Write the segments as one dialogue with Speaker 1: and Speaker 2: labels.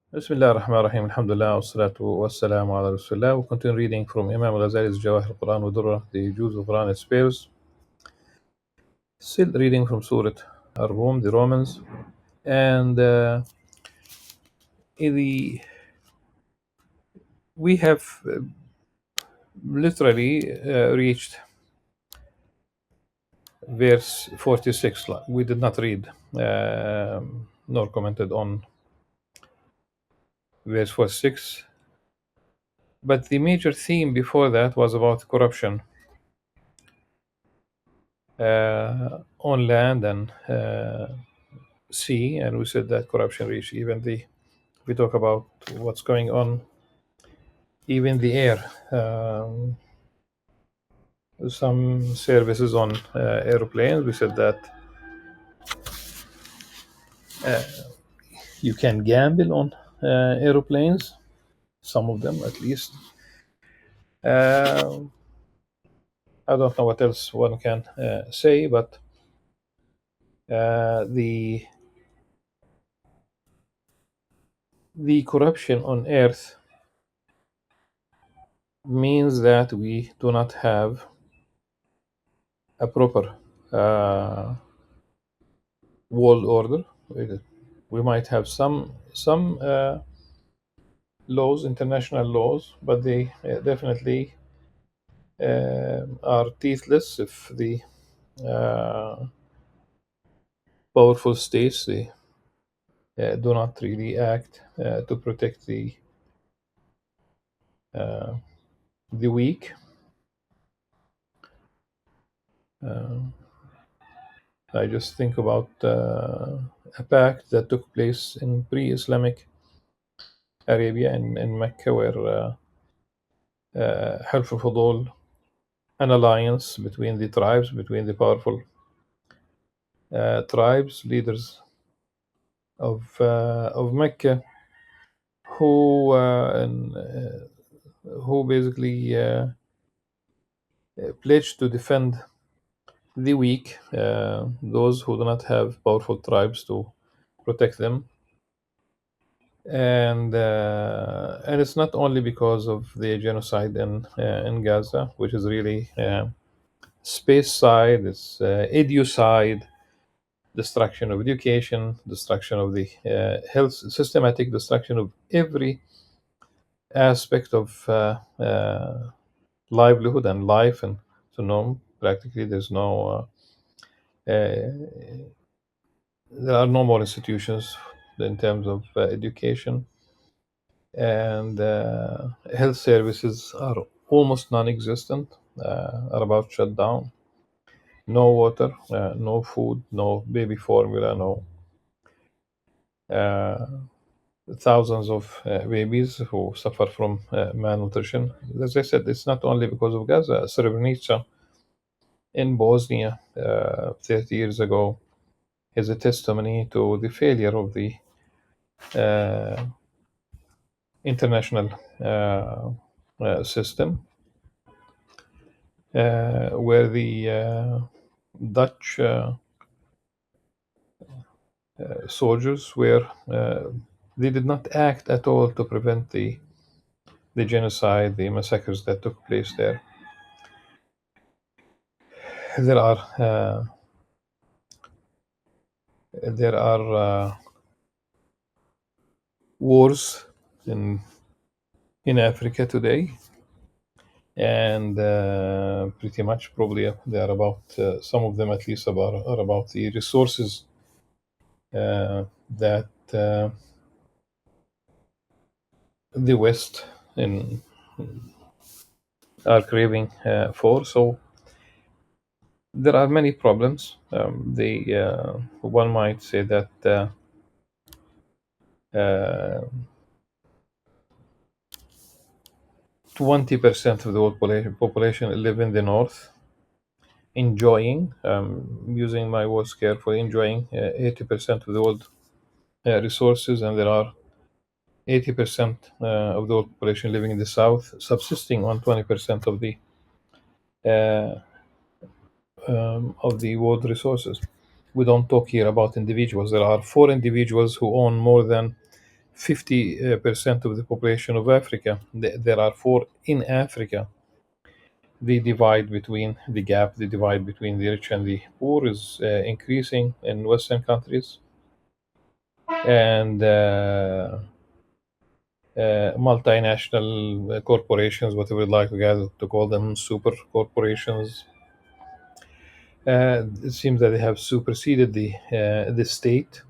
Speaker 1: Bismillah ar-Rahman ar-Rahim. Alhamdulillah, wassalatu wassalamu ala Rasulullah. We continue reading from Imam Al-Ghazali's Jawahir al-Quran wa Durrah, the Jews of Quran and Spares. Still reading from Surah Ar-Rum, the Romans. And the, we have literally reached verse 46. We did not read nor commented on verse 46. But the major theme before that was about corruption on land and sea, and we said that corruption reached even the. We talk about what's going on, even the air. Some services on airplanes. We said that you can gamble on airplanes, some of them at least. Uh, I don't know what else one can say, but the corruption on Earth means that we do not have a proper world order. We might have some laws, international laws, but they definitely are teethless if the uh, powerful states they do not really act to protect uh, the weak. Uh, I just think about a pact that took place in pre-Islamic Arabia in Mecca, where Half al-Fudul, an alliance between the tribes, between the powerful tribes, leaders of Mecca, who who basically pledged to defend the weak, those who do not have powerful tribes to protect them. And it's not only because of the genocide in Gaza, which is really space side, it's eduside, destruction of education, destruction of the health, systematic destruction of every aspect of livelihood and life. And so, no, practically, there's no, there are no more institutions in terms of education, and health services are almost non-existent, are about shut down. No water, no food, no baby formula, no uh, thousands of babies who suffer from malnutrition. As I said, it's not only because of Gaza. Srebrenica in Bosnia 30 years ago is a testimony to the failure of the uh, international system, where the Dutch soldiers were they did not act at all to prevent the genocide, the massacres that took place there. There are wars in Africa today, and pretty much probably they are about some of them at least are about the resources that the West in are craving for. So there are many problems. The one might say that 20% of the world population live in the north, enjoying, using my words carefully, enjoying 80% of the world resources, and there are 80% of the world population living in the south, subsisting on 20% uh, of the world resources. We don't talk here about individuals. There are four individuals who own more than 50% of the population of Africa. There are four in Africa. The divide between the rich and the poor is increasing in Western countries, and multinational corporations, whatever you'd like to call them, super corporations. It seems that they have superseded the state.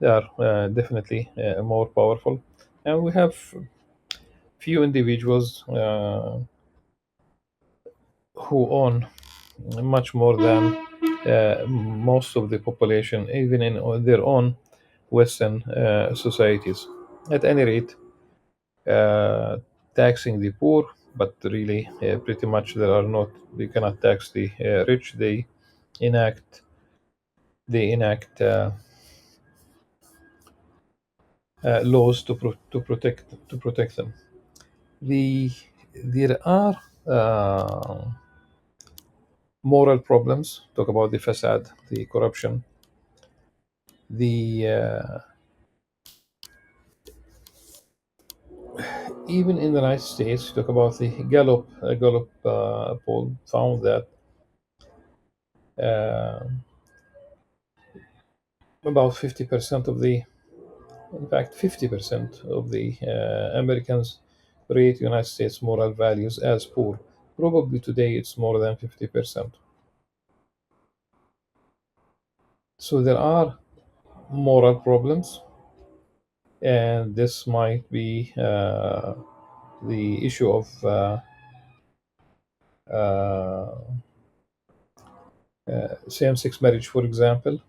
Speaker 1: They are definitely more powerful, and we have few individuals who own much more than most of the population, even in their own Western societies. At any rate, uh, taxing the poor, but really, pretty much there are not. They cannot tax the rich. Enact they enact laws to protect them. The There are moral problems. Talk about the facade, the corruption, the even in the United States. Talk about the Gallup poll found that uh, about 50% of the in fact 50% of the Americans rate United States moral values as poor. Probably today it's more than 50%. So there are moral problems, and this might be the issue of uh, same-sex marriage, for example.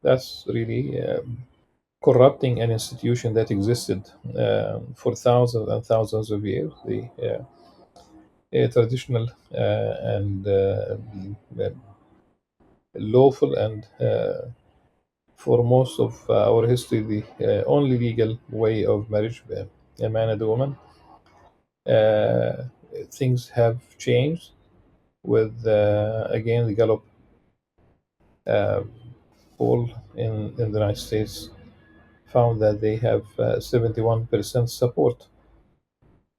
Speaker 1: That's really corrupting an institution that existed for thousands and thousands of years. The traditional and lawful, and for most of our history, the only legal way of marriage, a man and a woman. Uh, Things have changed with, again, the Gallup uh, poll in the United States found that they have 71% support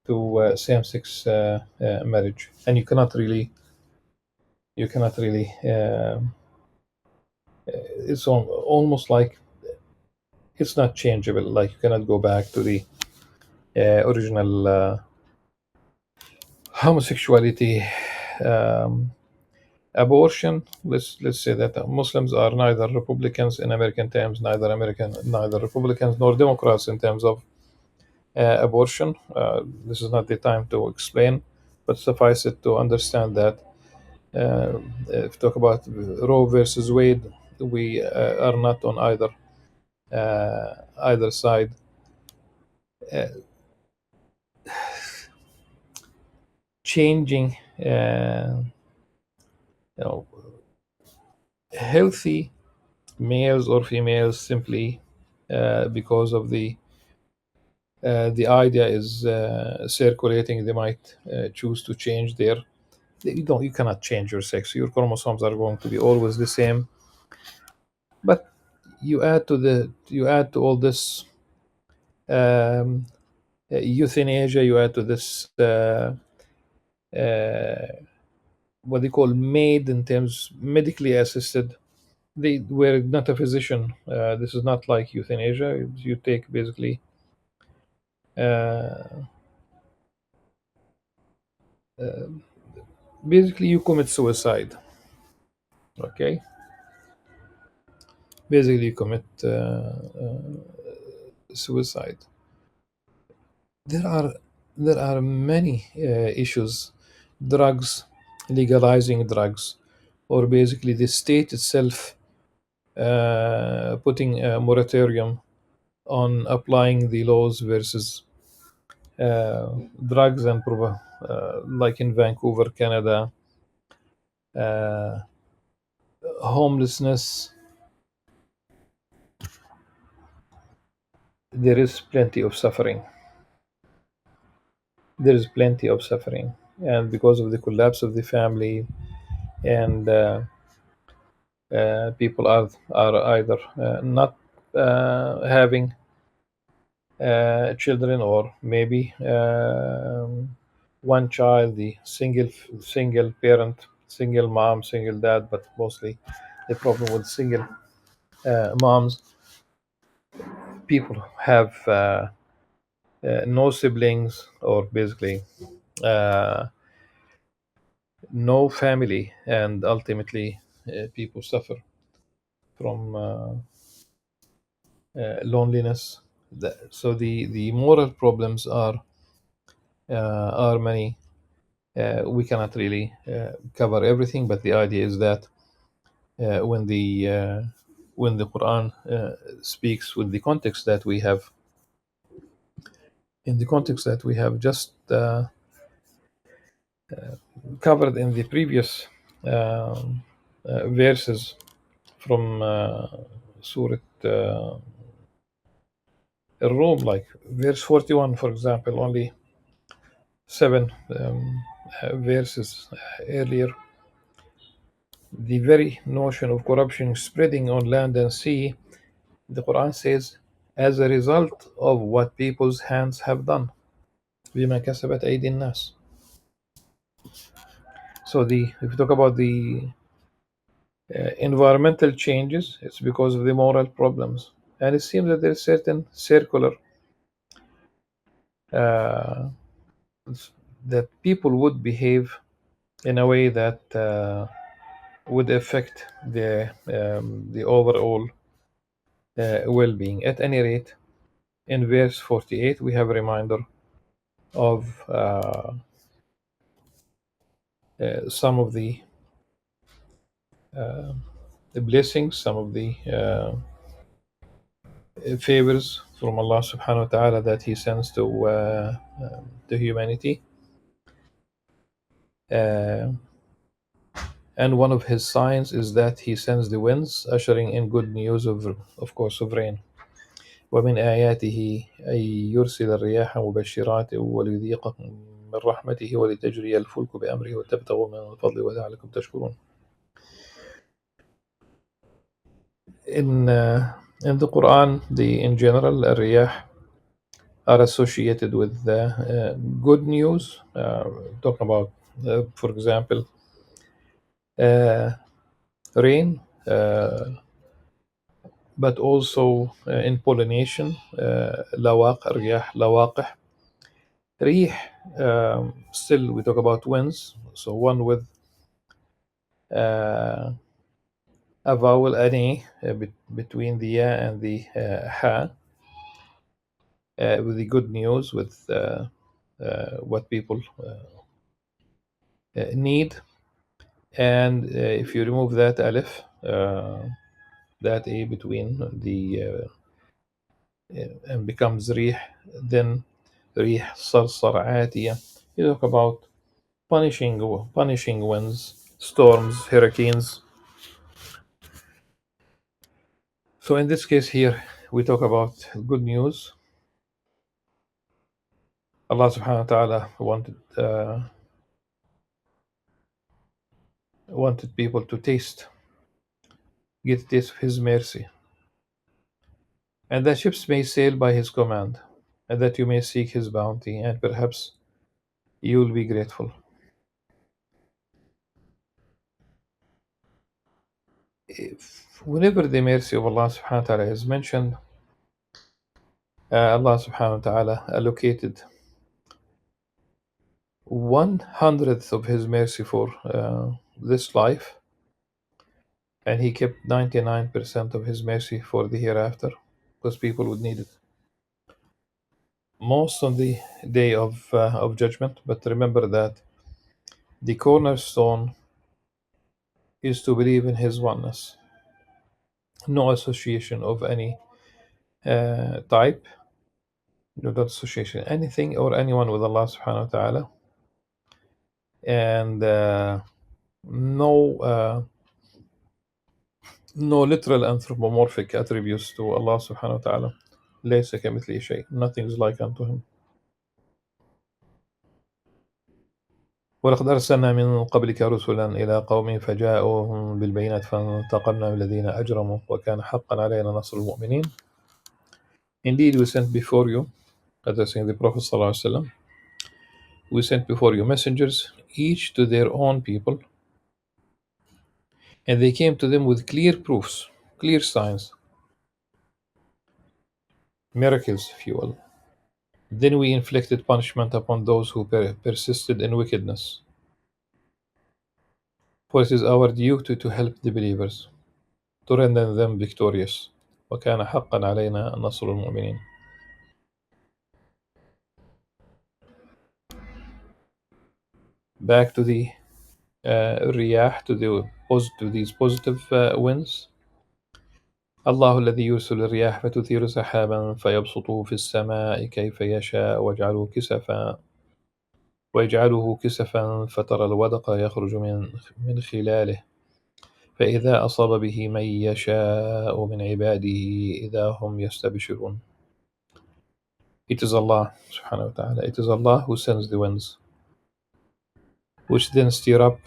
Speaker 1: to same-sex marriage, and you cannot really it's almost like it's not changeable. Like, you cannot go back to the original homosexuality. um, Abortion. Let's say that Muslims are neither Republicans in American terms, neither Republicans nor Democrats in terms of abortion. This is not the time to explain, but suffice it to understand that if talk about Roe versus Wade, we are not on either side. Uh, Changing, you know, healthy males or females simply because of the idea is circulating. They might choose to change their. You cannot change your sex. Your chromosomes are going to be always the same. But you add to all this um, euthanasia. You add to this uh, what they call MAID, in terms medically assisted. They were not a physician. This is not like euthanasia. You take basically uh, uh, basically you commit suicide. Okay, basically you commit suicide. There are many issues. Drugs, legalizing drugs, or basically the state itself putting a moratorium on applying the laws versus drugs, and like in Vancouver, Canada, uh, homelessness. There is plenty of suffering. There is plenty of suffering, and because of the collapse of the family, and people are either not having children, or maybe one child, the single parent, single mom, single dad, but mostly the problem with single moms. People have no siblings, or basically uh, no family, and ultimately people suffer from loneliness. So the moral problems are many. We cannot really cover everything, but the idea is that uh, when the uh, when the Quran speaks with the context that we have, in the context that we have just covered in the previous verses from Surah Rum, like verse 41, for example, only seven verses earlier, the very notion of corruption spreading on land and sea, the Quran says, as a result of what people's hands have done. بما كسبت أيدي الناس. So if you talk about the environmental changes, it's because of the moral problems. And it seems that there's certain circular uh, that people would behave in a way that would affect the overall well-being. At any rate, in verse 48, we have a reminder of some of the blessings, some of the favors from Allah subhanahu wa ta'ala that He sends to humanity. Uh, and one of His signs is that He sends the winds, ushering in good news of course, of rain. ومن آياته أن يرسل الرياح مبشرات وليذيقكم من رحمته ولتجري الفلك بأمره وتبتغوا من الفضل ولعلكم تشكرون. In the Quran, in general, الرياح are associated with good news. Talk about, for example, uh, rain, but also in pollination, رياح لواقح. ريح, still we talk about winds. So one with a vowel ani between the ya and the ha, with the good news, with what people need. And if you remove that alif, that a between and becomes rih, then rih sarsar atiya. You talk about punishing winds, storms, hurricanes. So in this case here, we talk about good news. Allah subhanahu wa ta'ala wanted people to get a taste of His mercy, and that ships may sail by His command, and that you may seek His bounty, and perhaps you will be grateful. Whenever the mercy of Allah subhanahu wa ta'ala is mentioned, Allah subhanahu wa ta'ala allocated 1/100th of His mercy for this life, and He kept 99% of His mercy for the hereafter, because people would need it most on the day of judgment. But remember that the cornerstone is to believe in His oneness, no association of any type, no not association anything or anyone with Allah subhanahu wa ta'ala, and no no literal anthropomorphic attributes to Allah subhanahu wa ta'ala. ليس كمثله شيء, nothing is like unto Him. ولقد أرسلنا من قبلك رسلا إلى قوم فجاءوهم بالبينات فانتقمنا من الذين أجرموا وكان حقا علينا نصر المؤمنين. Indeed, we sent before you, addressing the Prophet ﷺ, we sent before you messengers, each to their own people, and they came to them with clear proofs, clear signs, miracles, if you will. Then we inflicted punishment upon those who persisted in wickedness. For it is our duty to help the believers, to render them victorious. وكان حقا علينا نصر المؤمنين. Back to the الرياح, to these positive winds. الله الذي يرسل الرياح فتثير سحابا فيبسطه في السماء كيف يشاء ويجعله كسفا فترى الودق يخرج من خلاله فإذا أصاب به من يشاء من عباده إذا هم يستبشرون. It is Allah subhanahu wa ta'ala. It is Allah who sends the winds, which then stir up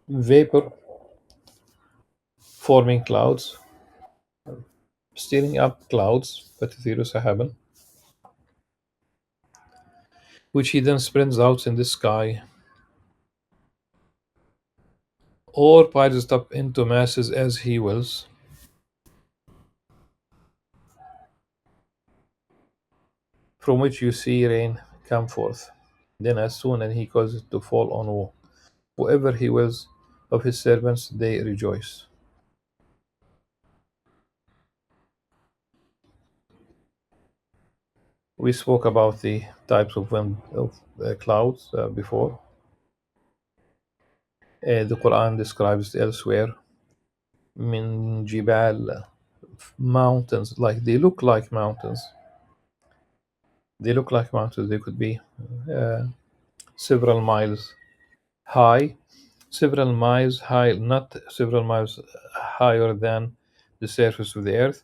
Speaker 1: vapor, forming clouds, stirring up clouds, فتثير سحابا, which he then spreads out in the sky, or piles it up into masses as he wills, from which you see rain come forth. Then as soon as he causes it to fall on whoever he wills of his servants, they rejoice. We spoke about the types of wind of clouds before. The Quran describes elsewhere min jibal, mountains, like they look like mountains. They look like mountains. They could be several miles high, not several miles higher than the surface of the earth.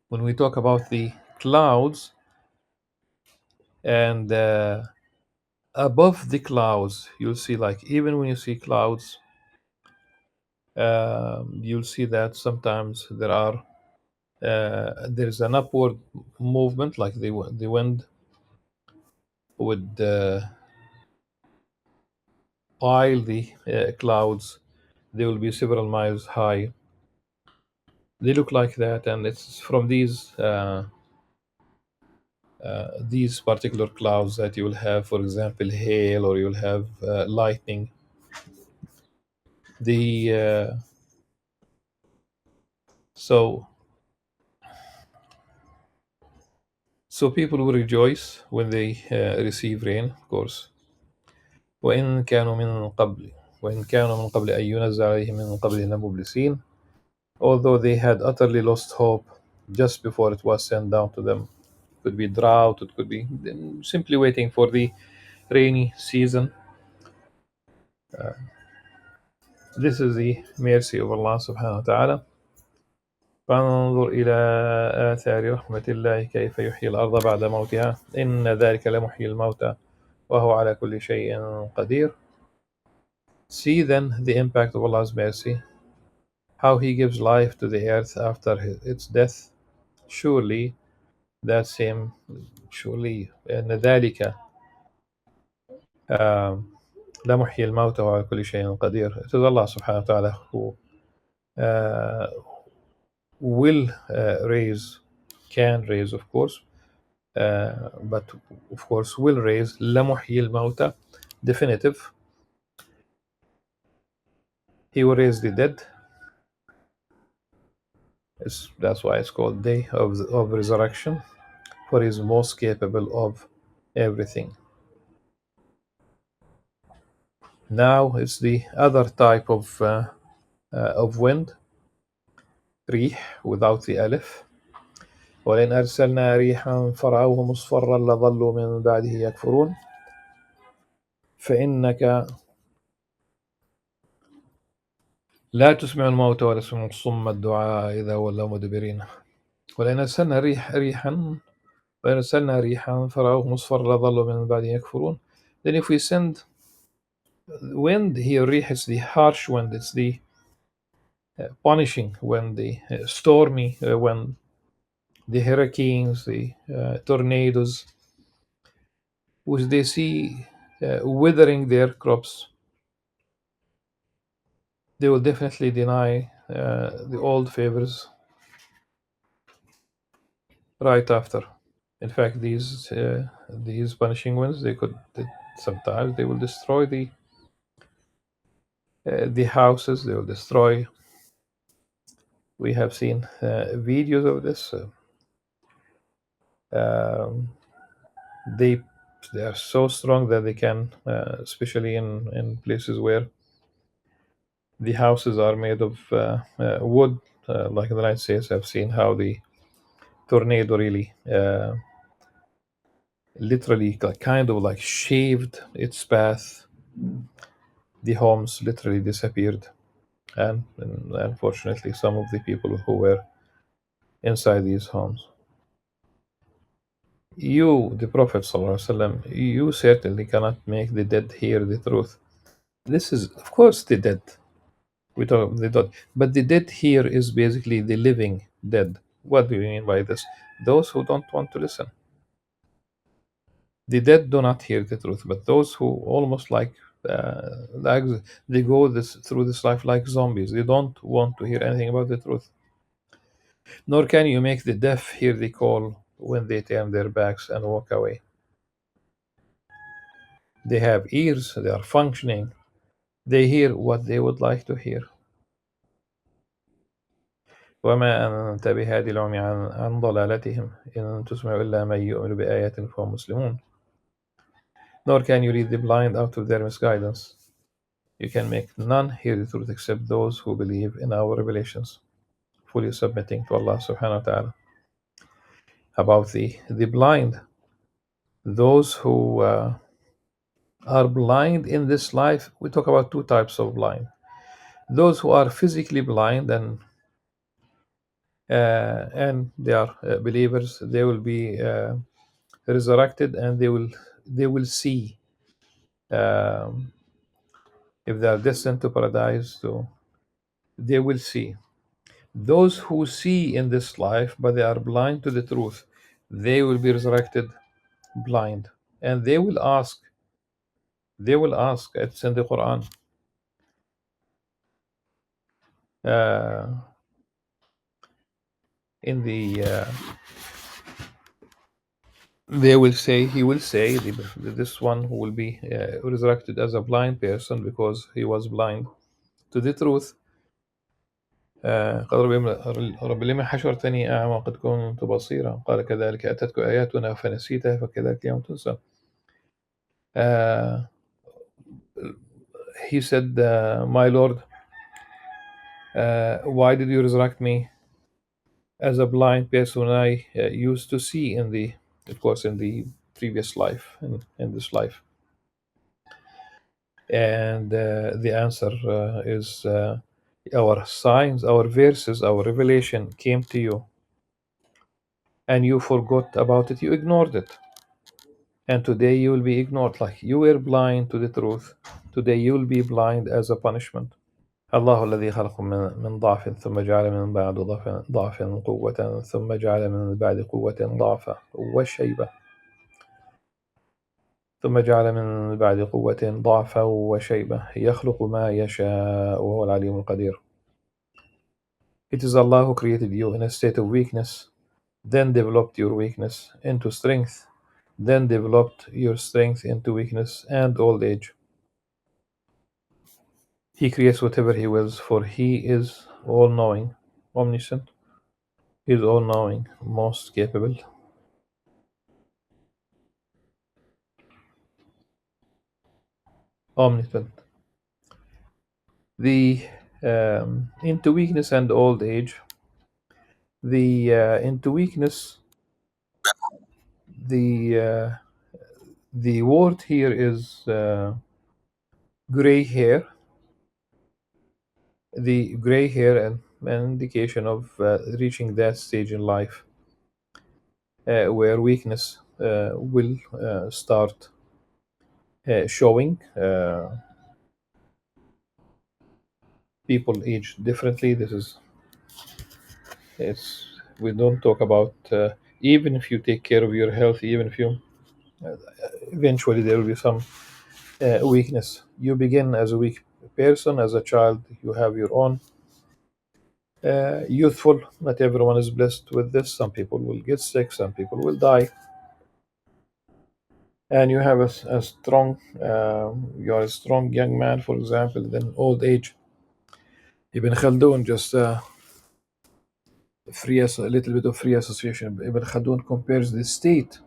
Speaker 1: When we talk about the clouds, and above the clouds, you'll see, like, even when you see clouds, you'll see that sometimes there's an upward movement, like the wind would pile the clouds. They will be several miles high. They look like that, and it's from these particular clouds that you will have, for example, hail, or you'll have lightning. The so so people will rejoice when they receive rain, of course. وإن كانوا من قبل أن ينزل عليهم من قبله لمبلسين, although they had utterly lost hope just before it was sent down to them. It could be drought, it could be them simply waiting for the rainy season. This is the mercy of Allah subhanahu wa ta'ala. فانظر إلى آثار رحمة الله كيف يحيي الأرض بعد موتها إن ذلك لمحيي الموتى وهو على كل شيء قدير. See then the impact of Allah's mercy, how He gives life to the earth after its death. Surely that same, surely إن ذلك لمحيي الموتى وهو على كل شيء قدير. It is Allah subhanahu wa ta'ala who will raise, can raise, of course, but of course will raise لمحيي الموتى, definitive. He will raise the dead. That's why it's called day of resurrection, for He is most capable of everything. Now it's the other type of wind, ريح without the alif. ولئن أرسلنا ريحا فرعوه مصفرا لظلوا من بعده يكفرون فإنك لا تسمع الموتى ولا تسمع الصم الدعاء إذا ولوا مدبرين. ولئن أرسلنا ريحا فرعوه مصفرا لظلوا من بعده يكفرون. Then if we send wind here, ريح, it's the harsh wind, it's the punishing wind, the stormy wind. the hurricanes, the tornadoes, which they see withering their crops, they will definitely deny the old favors right after. In fact, these punishing ones, sometimes they will destroy the houses. They will destroy. We have seen videos of this. Um, they they are so strong that they can, especially in places where the houses are made of wood, like in the United States. I've seen how the tornado really, literally, kind of like shaved its path. The homes literally disappeared, and unfortunately, some of the people who were inside these homes. You, the Prophet ﷺ, you certainly cannot make the dead hear the truth. This is, of course, the dead. We talk about the dead, but the dead here is basically the living dead. What do you mean by this? Those who don't want to listen. The dead do not hear the truth, but those who almost like they go through this life like zombies. They don't want to hear anything about the truth. Nor can you make the deaf hear the call when they turn their backs and walk away. They have ears, they are functioning, they hear what they would like to hear. وما أنت بهادي العمي عن ضلالتهم إن تسمع إلا من يؤمن بآيات فهم مسلمون. Nor can you lead the blind out of their misguidance. You can make none hear the truth except those who believe in our revelations, fully submitting to Allah subhanahu wa ta'ala. About the blind, those who are blind in this life, we talk about two types of blind. Those who are physically blind and they are believers, they will be resurrected, and they will see, um, if they are destined to paradise. So they will see. Those who see in this life but they are blind to the truth, they will be resurrected blind, and they will ask, it's in the Quran, uh, in the they will say he will say, this one who will be resurrected as a blind person because he was blind to the truth. قال رب لما حشرتني أعمى وقد كنت بصيرا قال كذلك أتتك آياتنا فنسيتها فكذلك اليوم تنسى. Uh, he said, my Lord, why did you resurrect me as a blind person when I used to see of course, in the previous life, in this life? And the answer is, our signs, our verses, our revelation came to you, and you forgot about it, you ignored it. And today you will be ignored. Like you were blind to the truth, today you will be blind as a punishment. الله الذي خلق من ضعف ثم جعل من بعد ضعف قوة ثم جعل من بعد قوة ضعفا وشيبة ثم جعل من بعد قوة ضعفا وشيبة يخلق ما يشاء وهو العليم القدير. It is Allah who created you in a state of weakness, then developed your weakness into strength, then developed your strength into weakness and old age. He creates whatever He wills, for He is all-knowing, omniscient. He is all-knowing, most capable, omnipotent. The into weakness and old age. The into weakness. The word here is gray hair. The gray hair, an indication of reaching that stage in life where weakness will start showing. People age differently. This is it's We don't talk about even if you take care of your health, even if you eventually there will be some weakness. You begin as a weak person, as a child. You have your own youthful. Not everyone is blessed with this. Some people will get sick. Some people will die. And you have a strong. You are a strong young man, for example. Then old age. Ibn Khaldun just a little bit of free association. Ibn Khaldun compares the state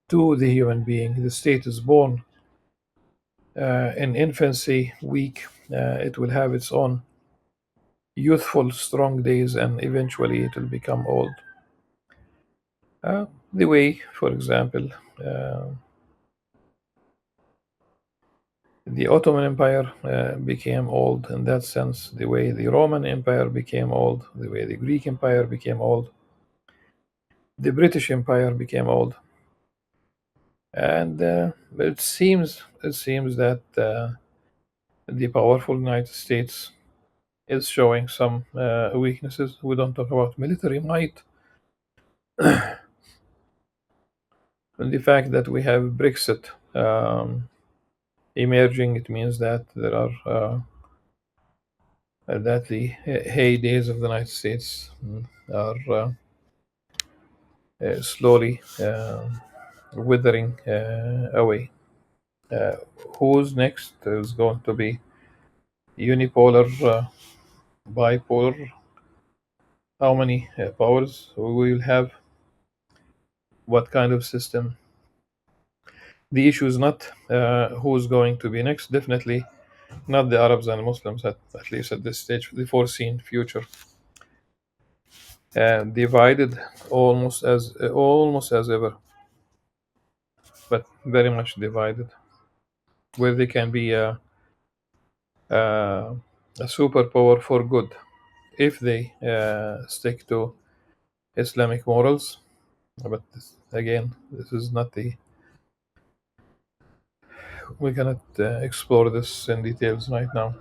Speaker 1: to the human being. The state is born in infancy, weak. It will have its own youthful, strong days, and eventually it will become old. The way, for example, uh, the Ottoman Empire became old in that sense, the way the Roman Empire became old, the way the Greek Empire became old, the British Empire became old, and it seems that the powerful United States is showing some weaknesses. We don't talk about military might, and the fact that we have Brexit emerging. It means that there are that the heydays of the United States are slowly withering away. Uh, who's next is going to be unipolar, bipolar. How many powers we will have? What kind of system? The issue is not who's going to be next. Definitely not the Arabs and Muslims, at least at this stage. The foreseen future, divided almost as ever, but very much divided, where they can be uh, a superpower for good if they stick to Islamic morals. But again, this is not the. We cannot explore this in details right now.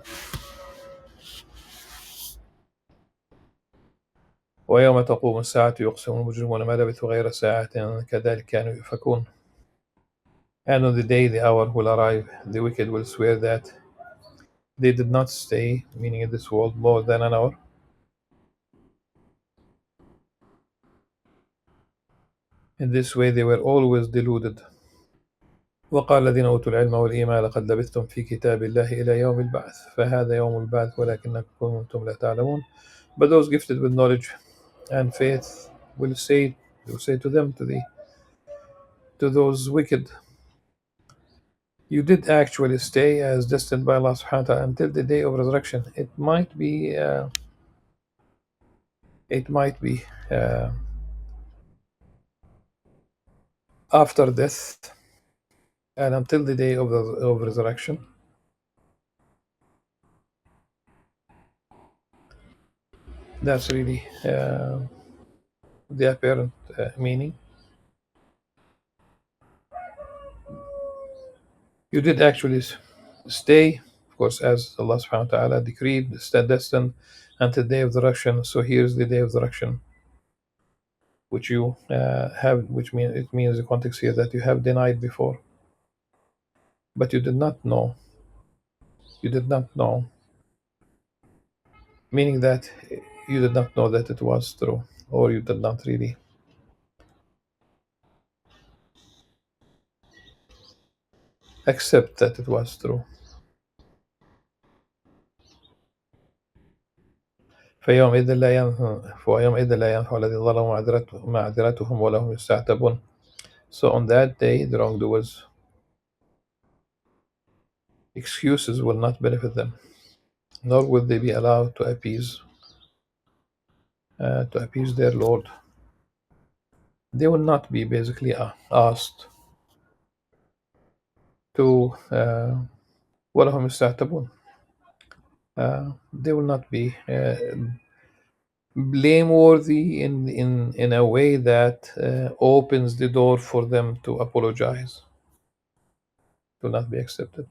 Speaker 1: ويوم تقوم الساعة يقسم المجرمون ما لبثوا غير ساعة كذلك كانوا يؤفكون. And on the day the hour will arrive, the wicked will swear that they did not stay, meaning in this world, more than an hour. In this way they were always deluded. وقال الذين أوتوا العلم والإيمان لقد لبثتم في كتاب الله إلى يوم البعث فهذا يوم البعث ولكنكم كنتم لا تعلمون. But those gifted with knowledge and faith will say to them, to those wicked, you did actually stay as destined by Allah subhanahu wa ta'ala until the day of resurrection. It might be uh, after death and until the day of resurrection. That's really the apparent meaning. You did actually stay, of course, as Allah subhanahu wa ta'ala decreed, destined until the day of the resurrection. So here's the day of the resurrection, which you have, which means the context here that you have denied before, but you did not know. You did not know, meaning that you did not know that it was true, or you did not really accept that it was true. فيومئذ لا ينفع الذين ظلموا معذرتهم ولا هم يستعتبون. So on that day, the wrongdoers' excuses will not benefit them, nor will they be allowed to appease their Lord. They will not be basically asked to وَلَهُمْ يَسْتَعْتَبُونَ. They will not be blameworthy in a way that opens the door for them to apologize, to not be accepted.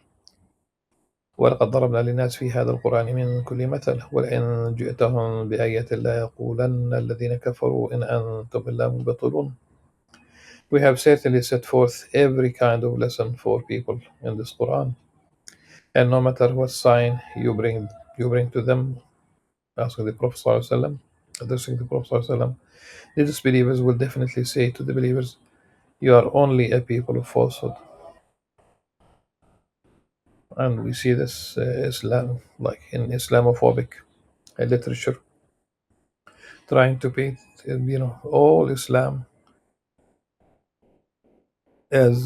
Speaker 1: ولقد ضربنا للناس في هذا القرآن من كل مثل ولئن جئتهم بآية لا يقولن الذين كفروا إن أنتم إلا مبطلون. We have certainly set forth every kind of lesson for people in this Quran, and no matter what sign you bring to them, asking the Prophet ﷺ, addressing the Prophet ﷺ, the disbelievers will definitely say to the believers, "You are only a people of falsehood." And we see this Islam, like in Islamophobic literature, trying to paint, all Islam as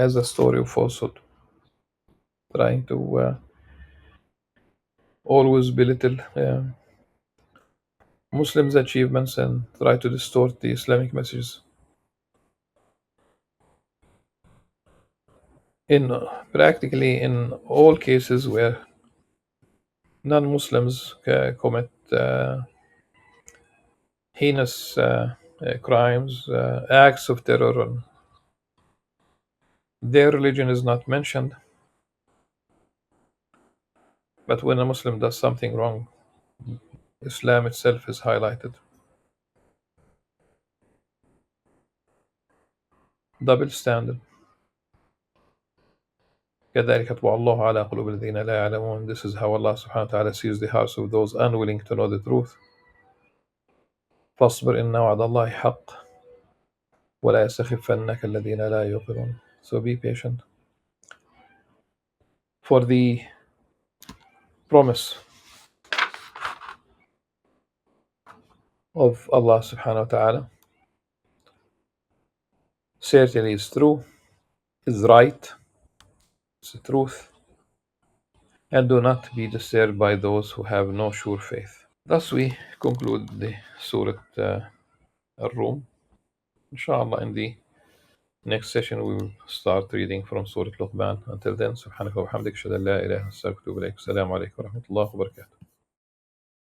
Speaker 1: as a story of falsehood, trying to always belittle Muslims' achievements and try to distort the Islamic messages. In practically in all cases where non-Muslims commit heinous crimes, acts of terror, and their religion is not mentioned. But when a Muslim does something wrong, Islam itself is highlighted. Double standard. كذلك طبع الله على قلوب الذين لا يعلمون. This is how Allah subhanahu wa ta'ala sees the hearts of those unwilling to know the truth. فاصبر إن وعد الله حق ولا يستخفنك الذين لا يوقنون. So be patient. For the promise of Allah subhanahu wa ta'ala certainly is true, is right, it's the truth, and do not be disturbed by those who have no sure faith. Thus we conclude the Surah Al-Rum. Inshallah, in the next session we will start reading from Surah Luqman. Until then, subhanaka wa hamdika, ashhadu an la ilaha illa anta, astaghfiruka wa atubu ilaik. Assalamu alaikum wa rahmatullahi wa barakatuh.